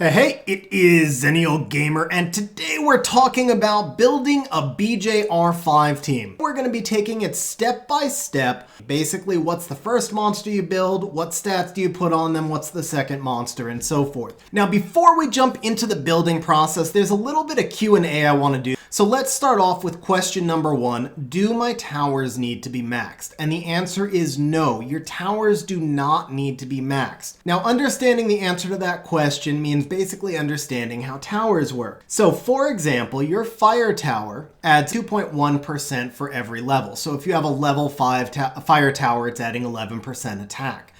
Hey, it is Zennial Gamer, and today we're talking about building a BJR5 team. We're going to be taking it step by step. Basically, what's the first monster you build, what stats do you put on them, what's the second monster, and so forth. Now, before we jump into the building process, there's a little bit of Q&A I want to do. So let's start off with question number one. Do my towers need to be maxed? And the answer is no. Your towers do not need to be maxed. Now, understanding the answer to that question means basically understanding how towers work. So for example, your fire tower adds 2.1% for every level. So if you have a level 5 fire tower, it's adding 11% attack.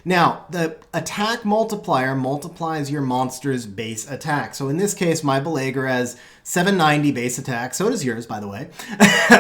Now, the attack multiplier multiplies your monster's base attack. So in this case, my Arbolaker has 790 base attack. So does yours, by the way.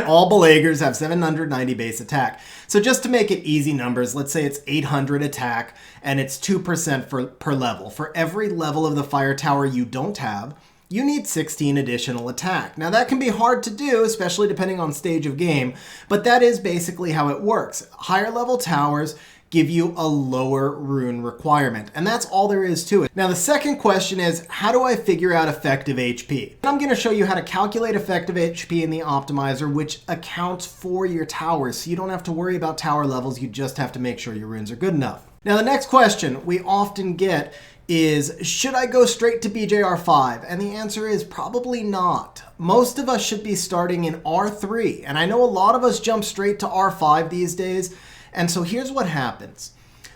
All Arbolakers have 790 base attack. So just to make it easy numbers, let's say it's 800 attack and it's 2% per level. For every level of the fire tower you don't have, you need 16 additional attack. Now that can be hard to do, especially depending on stage of game, but that is basically how it works. Higher level towers give you a lower rune requirement. And that's all there is to it. Now, the second question is, how do I figure out effective HP? I'm going to show you how to calculate effective HP in the optimizer, which accounts for your towers. So you don't have to worry about tower levels. You just have to make sure your runes are good enough. Now, the next question we often get is, should I go straight to BJR5? And the answer is probably not. Most of us should be starting in R3. And I know a lot of us jump straight to R5 these days. And so here's what happens.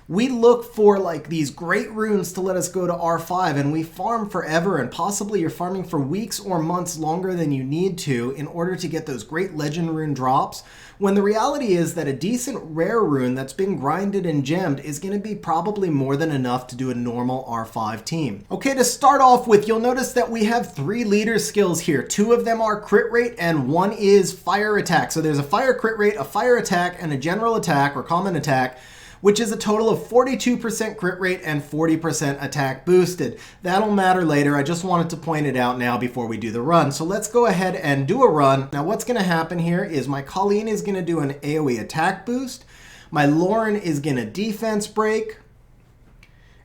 We look for like these great runes to let us go to R5, and we farm forever, and possibly you're farming for weeks or months longer than you need to in order to get those great legend rune drops, when the reality is that a decent rare rune that's been grinded and gemmed is going to be probably more than enough to do a normal R5 team. Okay, to start off with, you'll notice that we have 3 leader skills here. 2 of them are crit rate and 1 is fire attack. So there's a fire crit rate, a fire attack, and a general attack or common attack, which is a total of 42% crit rate and 40% attack boosted. That'll matter later. I just wanted to point it out now before we do the run. So let's go ahead and do a run. Now what's going to happen here is my Colleen is going to do an AoE attack boost. My Laurent is going to defense break.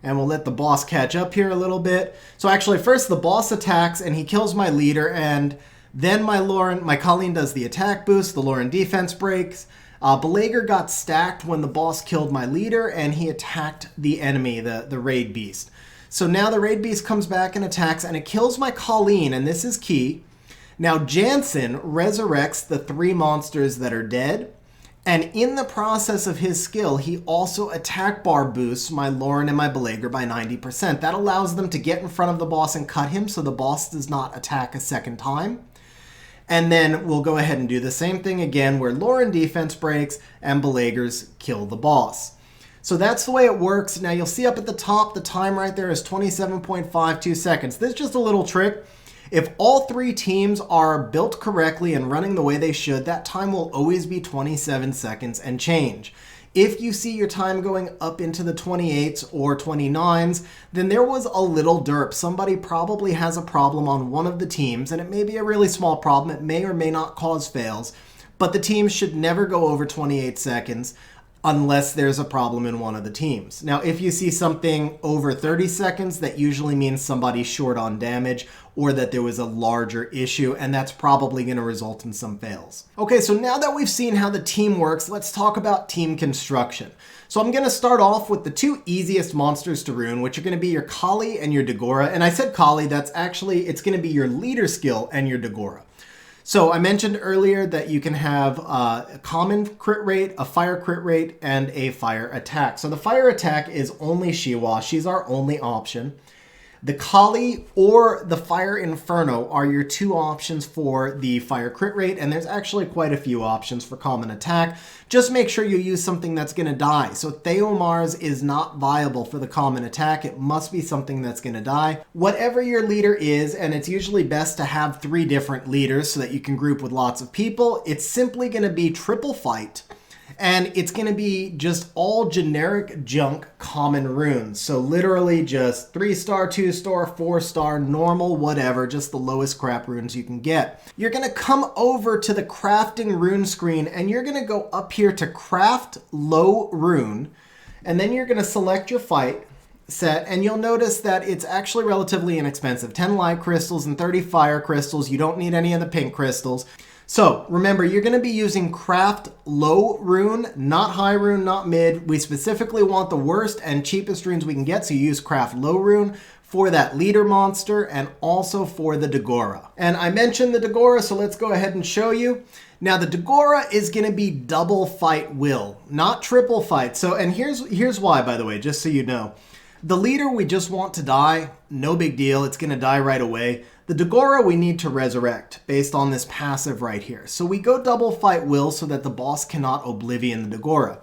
And we'll let the boss catch up here a little bit. So actually first the boss attacks and he kills my leader, and then my Colleen does the attack boost, the Laurent defense breaks. Arbolaker got stacked when the boss killed my leader, and he attacked the enemy, the raid beast. So now the raid beast comes back and attacks, and it kills my Colleen, and this is key. Now Jansen resurrects the 3 monsters that are dead, and in the process of his skill, he also attack bar boosts my Laurent and my Arbolaker by 90%. That allows them to get in front of the boss and cut him so the boss does not attack a second time. And then we'll go ahead and do the same thing again where Laurent defense breaks and Arbolaker's kill the boss. So that's the way it works. Now you'll see up at the top, the time right there is 27.52 seconds. This is just a little trick. If all 3 teams are built correctly and running the way they should, that time will always be 27 seconds and change. If you see your time going up into the 28s or 29s, then there was a little derp. Somebody probably has a problem on one of the teams, and it may be a really small problem. It may or may not cause fails, but the teams should never go over 28 seconds unless there's a problem in one of the teams. Now, if you see something over 30 seconds, that usually means somebody's short on damage or that there was a larger issue, and that's probably going to result in some fails. Okay, so now that we've seen how the team works, let's talk about team construction. So I'm going to start off with the 2 easiest monsters to rune, which are going to be your Kali and your Dagora. And I said Kali, that's actually, it's going to be your leader skill and your Dagora. So I mentioned earlier that you can have a common crit rate, a fire crit rate, and a fire attack. So the fire attack is only Shiwa. She's our only option. The Kali or the Fire Inferno are your 2 options for the fire crit rate, and there's actually quite a few options for common attack. Just make sure you use something that's going to die. So Theomars is not viable for the common attack. It must be something that's going to die. Whatever your leader is, and it's usually best to have 3 different leaders so that you can group with lots of people, it's simply going to be triple fight. And it's going to be just all generic junk common runes. So literally just 3-star, 2-star, 4-star, normal, whatever, just the lowest crap runes you can get. You're going to come over to the crafting rune screen, and you're going to go up here to craft low rune. And then you're going to select your fight. set, and you'll notice that it's actually relatively inexpensive. 10 light crystals and 30 fire crystals. You don't need any of the pink crystals. So remember, you're going to be using craft low rune, not high rune, not mid. We specifically want the worst and cheapest runes we can get, so you use craft low rune for that leader monster and also for the Dagora. And I mentioned the Dagora, so let's go ahead and show you. Now the Dagora is going to be double fight will, not triple fight. So, and here's why, by the way, just so you know. The leader we just want to die, no big deal, it's going to die right away. The Dagora we need to resurrect based on this passive right here. So we go double fight will so that the boss cannot Oblivion the Dagora.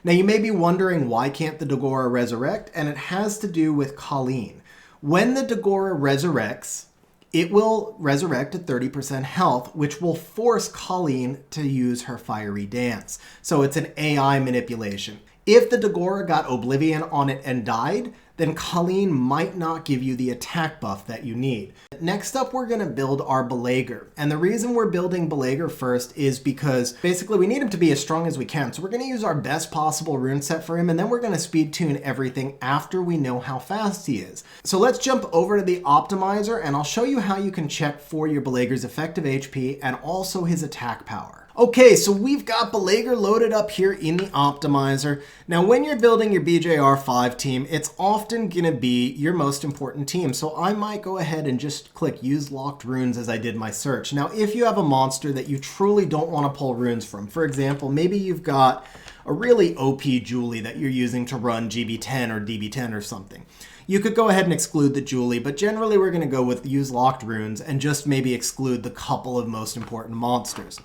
Now you may be wondering why can't the Dagora resurrect, and it has to do with Colleen. When the Dagora resurrects, it will resurrect at 30% health, which will force Colleen to use her fiery dance. So it's an AI manipulation. If the Dagora got Oblivion on it and died, then Colleen might not give you the attack buff that you need. Next up, we're going to build Arbolaker. And the reason we're building Arbolaker first is because basically we need him to be as strong as we can. So we're going to use our best possible rune set for him, and then we're going to speed tune everything after we know how fast he is. So let's jump over to the optimizer, and I'll show you how you can check for your Arbolaker's effective HP and also his attack power. Okay, so we've got Arbolaker loaded up here in the optimizer. Now, when you're building your BJR5 team, it's often going to be your most important team. So I might go ahead and just click use locked runes as I did my search. Now, if you have a monster that you truly don't want to pull runes from, for example, maybe you've got a really OP Julie that you're using to run GB10 or DB10 or something. You could go ahead and exclude the Julie, but generally we're going to go with use locked runes and just maybe exclude the couple of most important monsters.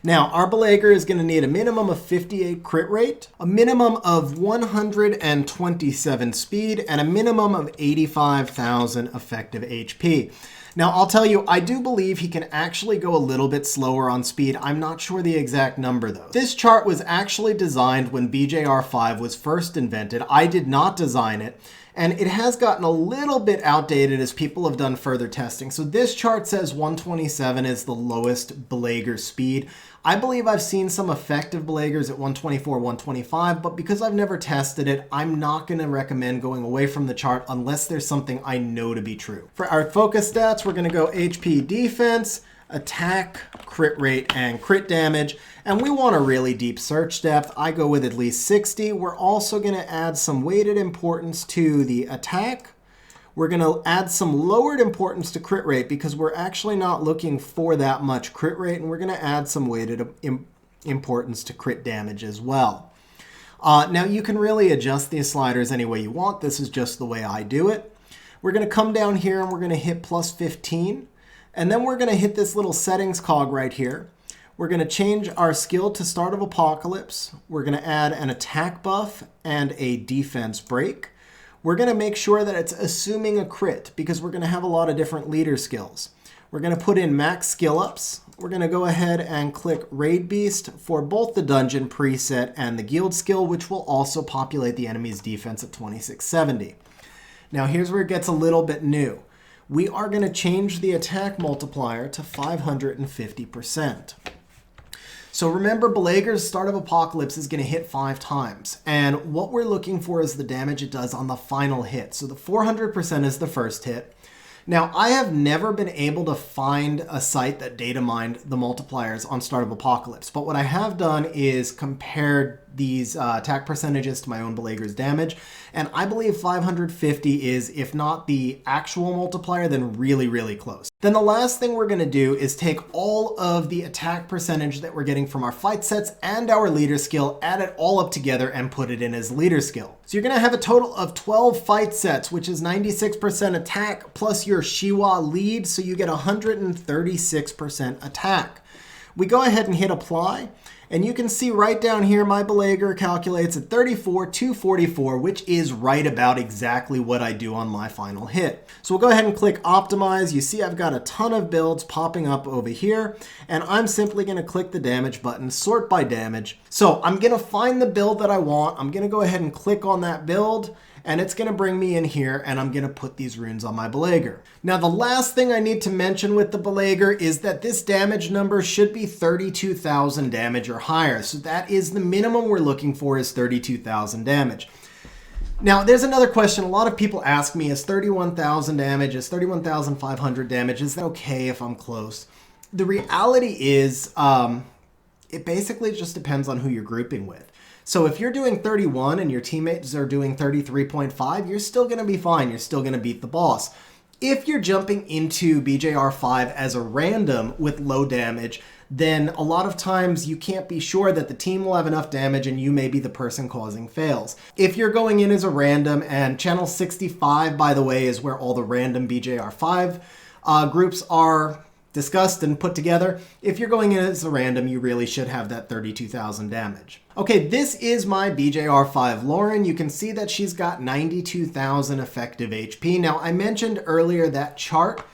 Now, Arbolaker is going to need a minimum of 58 crit rate, a minimum of 127 speed, and a minimum of 85,000 effective HP. Now, I'll tell you, I do believe he can actually go a little bit slower on speed. I'm not sure the exact number, though. This chart was actually designed when BJR5 was first invented. I did not design it. And it has gotten a little bit outdated as people have done further testing. So this chart says 127 is the lowest Arbolaker speed. I believe I've seen some effective Arbolakers at 124, 125, but because I've never tested it, I'm not going to recommend going away from the chart unless there's something I know to be true. For our focus stats, we're going to go HP defense, attack, crit rate, and crit damage. And we want a really deep search depth. I go with at least 60. We're also going to add some weighted importance to the attack. We're going to add some lowered importance to crit rate because we're actually not looking for that much crit rate. And we're going to add some weighted importance to crit damage as well. Now you can really adjust these sliders any way you want. This is just the way I do it. We're going to come down here and we're going to hit plus 15. And then we're going to hit this little settings cog right here. We're going to change our skill to Start of Apocalypse. We're going to add an attack buff and a defense break. We're going to make sure that it's assuming a crit because we're going to have a lot of different leader skills. We're going to put in max skill ups. We're going to go ahead and click Raid Beast for both the dungeon preset and the guild skill, which will also populate the enemy's defense at 2670. Now here's where it gets a little bit new. We are going to change the attack multiplier to 550%. So remember, Arbolaker's Start of Apocalypse is going to hit 5 times. And what we're looking for is the damage it does on the final hit. So the 400% is the first hit. Now, I have never been able to find a site that data mined the multipliers on Start of Apocalypse. But what I have done is compared these attack percentages to my own Arbolaker's damage. And I believe 550 is, if not the actual multiplier, then really, really close. Then the last thing we're going to do is take all of the attack percentage that we're getting from our fight sets and our leader skill, add it all up together and put it in as leader skill. So you're going to have a total of 12 fight sets, which is 96% attack plus your Shiwa lead. So you get 136% attack. We go ahead and hit apply. And you can see right down here, my Arbolaker calculates at 34,244, which is right about exactly what I do on my final hit. So we'll go ahead and click optimize. You see I've got a ton of builds popping up over here, and I'm simply going to click the damage button, sort by damage. So I'm going to find the build that I want. I'm going to go ahead and click on that build, and it's going to bring me in here, and I'm going to put these runes on my Arbolaker. Now, the last thing I need to mention with the Arbolaker is that this damage number should be 32,000 damage or higher. So that is the minimum we're looking for, is 32,000 damage. Now, there's another question. A lot of people ask me, is 31,000 damage, is 31,500 damage, is that okay if I'm close? The reality is, it basically just depends on who you're grouping with. So if you're doing 31 and your teammates are doing 33.5, you're still going to be fine. You're still going to beat the boss. If you're jumping into BJR5 as a random with low damage, then a lot of times you can't be sure that the team will have enough damage and you may be the person causing fails. If you're going in as a random, and channel 65, by the way, is where all the random BJR5 groups are discussed and put together. If you're going in as a random, you really should have that 32,000 damage. Okay, this is my BJR5 Lauren. You can see that she's got 92,000 effective HP. Now, I mentioned earlier that chart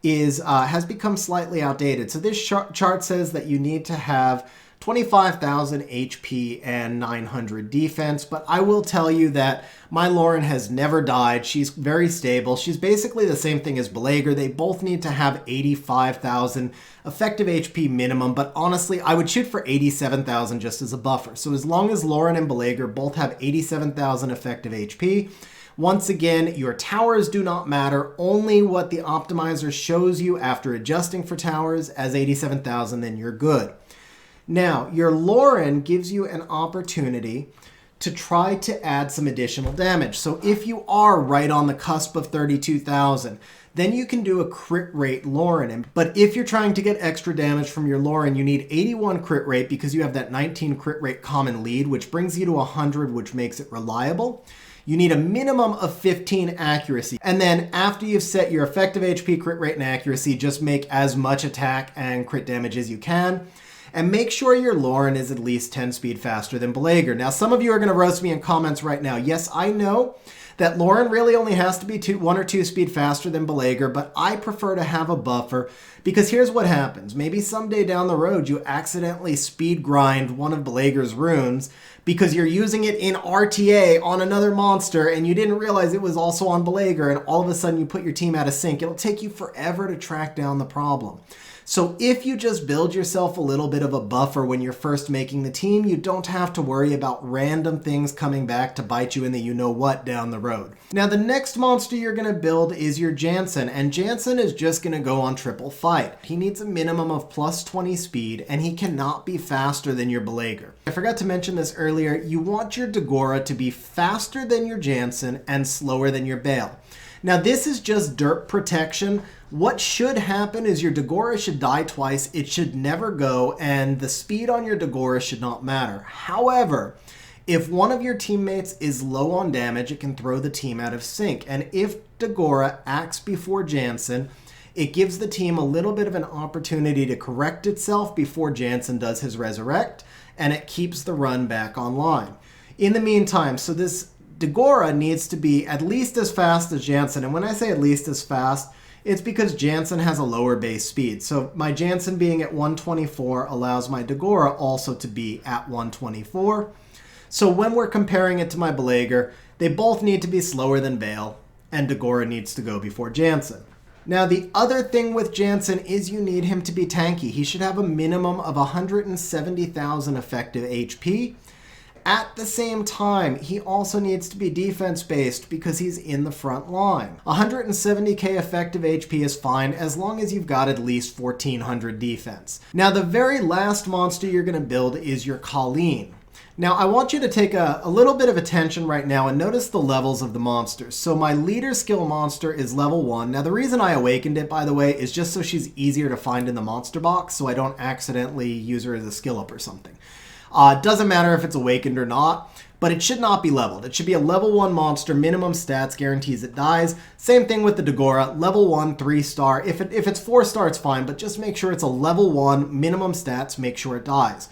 has become slightly outdated. So this chart says that you need to have 25,000 HP and 900 defense, but I will tell you that my Lauren has never died. She's very stable. She's basically the same thing as Belager. They both need to have 85,000 effective HP minimum, but honestly, I would shoot for 87,000 just as a buffer. So as long as Lauren and Belager both have 87,000 effective HP, once again, your towers do not matter. Only what the optimizer shows you after adjusting for towers as 87,000, then you're good. Now, your Lauren gives you an opportunity to try to add some additional damage. So if you are right on the cusp of 32,000, then you can do a crit rate Lauren. But if you're trying to get extra damage from your Lauren, you need 81 crit rate because you have that 19 crit rate common lead, which brings you to 100, which makes it reliable. You need a minimum of 15 accuracy. And then after you've set your effective HP, crit rate, and accuracy, just make as much attack and crit damage as you can. And make sure your Lauren is at least 10 speed faster than Belager. Now, some of you are going to roast me in comments right now. Yes, I know that Lauren really only has to be 1 or 2 speed faster than Belager, but I prefer to have a buffer because here's what happens. Maybe someday down the road you accidentally speed grind one of Belager's runes because you're using it in RTA on another monster and you didn't realize it was also on Belager, and all of a sudden you put your team out of sync. It'll take you forever to track down the problem. So if you just build yourself a little bit of a buffer when you're first making the team, you don't have to worry about random things coming back to bite you in the you-know-what down the road. Now, the next monster you're going to build is your Jansen, and Jansen is just going to go on triple fight. He needs a minimum of plus 20 speed, and he cannot be faster than your Belager. I forgot to mention this earlier. You want your Dagora to be faster than your Jansen and slower than your Bale. Now, this is just derp protection. What should happen is your Dagora should die twice, it should never go, and the speed on your Dagora should not matter. However, if one of your teammates is low on damage, it can throw the team out of sync. And if Dagora acts before Jansen, it gives the team a little bit of an opportunity to correct itself before Jansen does his resurrect, and it keeps the run back online. In the meantime, so this Dagora needs to be at least as fast as Jansen, and when I say at least as fast, it's because Jansen has a lower base speed. So my Jansen being at 124 allows my Dagora also to be at 124. So when we're comparing it to my Belager, they both need to be slower than Bale, and Dagora needs to go before Jansen. Now, the other thing with Jansen is you need him to be tanky. He should have a minimum of 170,000 effective HP. At the same time, he also needs to be defense-based because he's in the front line. 170k effective HP is fine as long as you've got at least 1400 defense. Now, the very last monster you're going to build is your Colleen. Now, I want you to take a little bit of attention right now and notice the levels of the monsters. So my leader skill monster is level 1. Now, the reason I awakened it, by the way, is just so she's easier to find in the monster box so I don't accidentally use her as a skill up or something. Doesn't matter if it's awakened or not, but it should not be leveled. It should be a level 1 monster, minimum stats, guarantees it dies. Same thing with the Dagora, level 1, 3-star. If it's 4-star, it's fine, but just make sure it's a level 1, minimum stats, make sure it dies.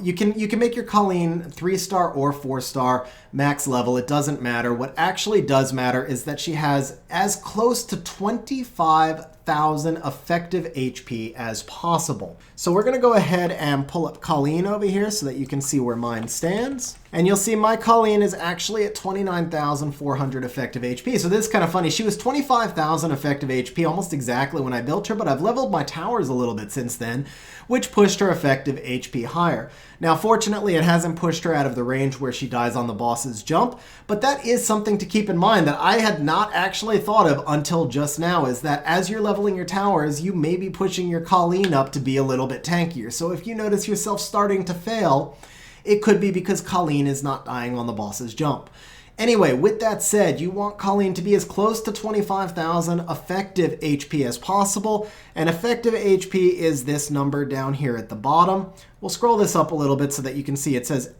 You can make your Colleen 3-star or 4-star, max level, it doesn't matter. What actually does matter is that she has as close to 25,000 effective HP as possible. So we're going to go ahead and pull up Colleen over here so that you can see where mine stands. And you'll see my Colleen is actually at 29,400 effective HP. So this is kind of funny. She she was 25,000 effective HP, almost exactly when I built her, but I've leveled my towers a little bit since then, which pushed her effective HP higher. Now, fortunately, it hasn't pushed her out of the range where she dies on the boss's jump, but that is something to keep in mind that I had not actually thought of until just now, is that as you're leveling your towers, you may be pushing your Colleen up to be a little bit tankier. So if you notice yourself starting to fail, it could be because Colleen is not dying on the boss's jump. Anyway, with that said, you want Colleen to be as close to 25,000 effective HP as possible, and effective HP is this number down here at the bottom. We'll scroll this up a little bit so that you can see it says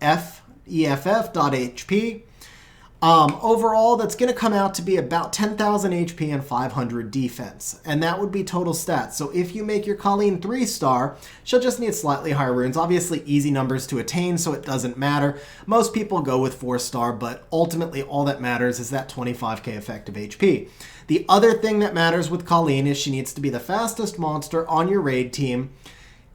EFF.HP. Overall, that's going to come out to be about 10,000 HP and 500 defense, and that would be total stats. So if you make your Colleen 3-star, she'll just need slightly higher runes. Obviously, easy numbers to attain, so it doesn't matter. Most people go with 4-star, but ultimately all that matters is that 25k effective HP. The other thing that matters with Colleen is she needs to be the fastest monster on your raid team,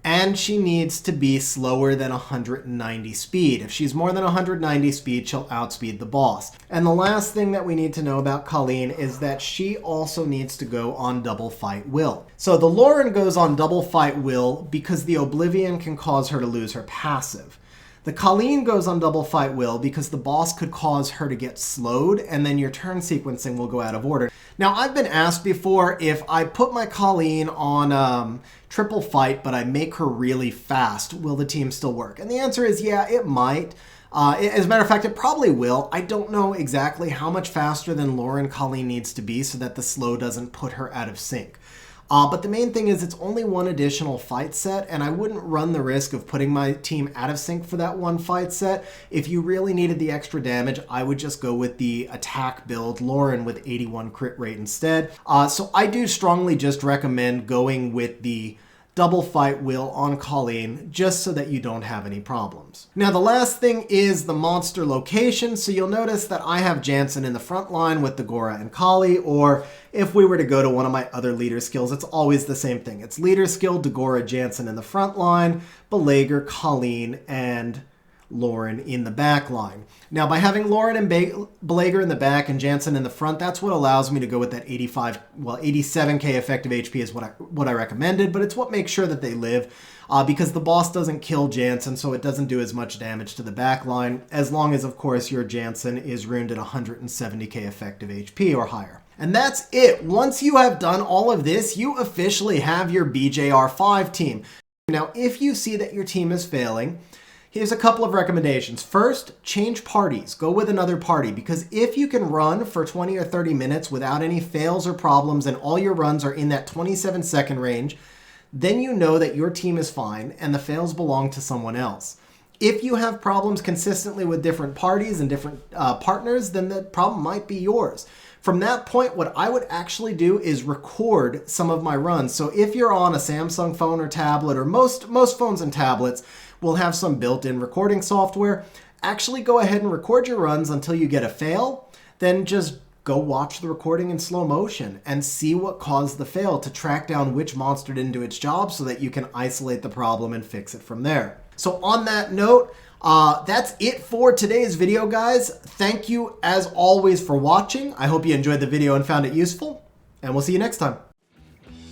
and she needs to be slower than 190 speed. If she's more than 190 speed, she'll outspeed the boss. And the last thing that we need to know about Colleen is that she also needs to go on double fight will. So the Laurent goes on double fight will because the Oblivion can cause her to lose her passive. The Colleen goes on double fight will because the boss could cause her to get slowed, and then your turn sequencing will go out of order. Now, I've been asked before if I put my Colleen on triple fight, but I make her really fast, will the team still work? And the answer is yeah, it might. As a matter of fact, it probably will. I don't know exactly how much faster than Laurent Colleen needs to be so that the slow doesn't put her out of sync. But the main thing is it's only one additional fight set, and I wouldn't run the risk of putting my team out of sync for that one fight set. If you really needed the extra damage, I would just go with the attack build Laurent with 81 crit rate instead. So I do strongly just recommend going with the double fight will on Colleen just so that you don't have any problems. Now the last thing is the monster location. So you'll notice that I have Jansen in the front line with the Gora and Kali, or if we were to go to one of my other leader skills, it's always the same thing. It's leader skill, Dagora, Jansen in the front line, Arbolaker, Colleen, and Laurent in the back line. Now, by having Laurent and Arbolaker in the back and Jansen in the front, that's what allows me to go with that 87k effective HP is what I recommended, but it's what makes sure that they live because the boss doesn't kill Jansen, so it doesn't do as much damage to the back line, as long as, of course, your Jansen is runed at 170k effective HP or higher. And that's it. Once you have done all of this, you officially have your BJR5 team. Now, if you see that your team is failing, here's a couple of recommendations. First, change parties. Go with another party, because if you can run for 20 or 30 minutes without any fails or problems and all your runs are in that 27-second range, then you know that your team is fine and the fails belong to someone else. If you have problems consistently with different parties and different partners, then the problem might be yours. From that point, what I would actually do is record some of my runs. So if you're on a Samsung phone or tablet, or most phones and tablets will have some built-in recording software, actually go ahead and record your runs until you get a fail, then just go watch the recording in slow motion and see what caused the fail to track down which monster didn't do its job so that you can isolate the problem and fix it from there. So on that note, that's it for today's video, guys. Thank you as always for watching. I hope you enjoyed the video and found it useful, and we'll see you next time.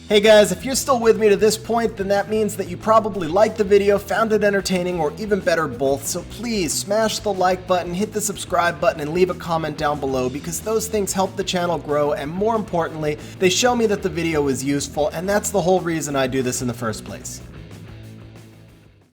Hey guys, if you're still with me to this point, then that means that you probably liked the video, found it entertaining, or even better, both. So please smash the like button, hit the subscribe button, and leave a comment down below, because those things help the channel grow, and more importantly, they show me that the video is useful, and that's the whole reason I do this in the first place.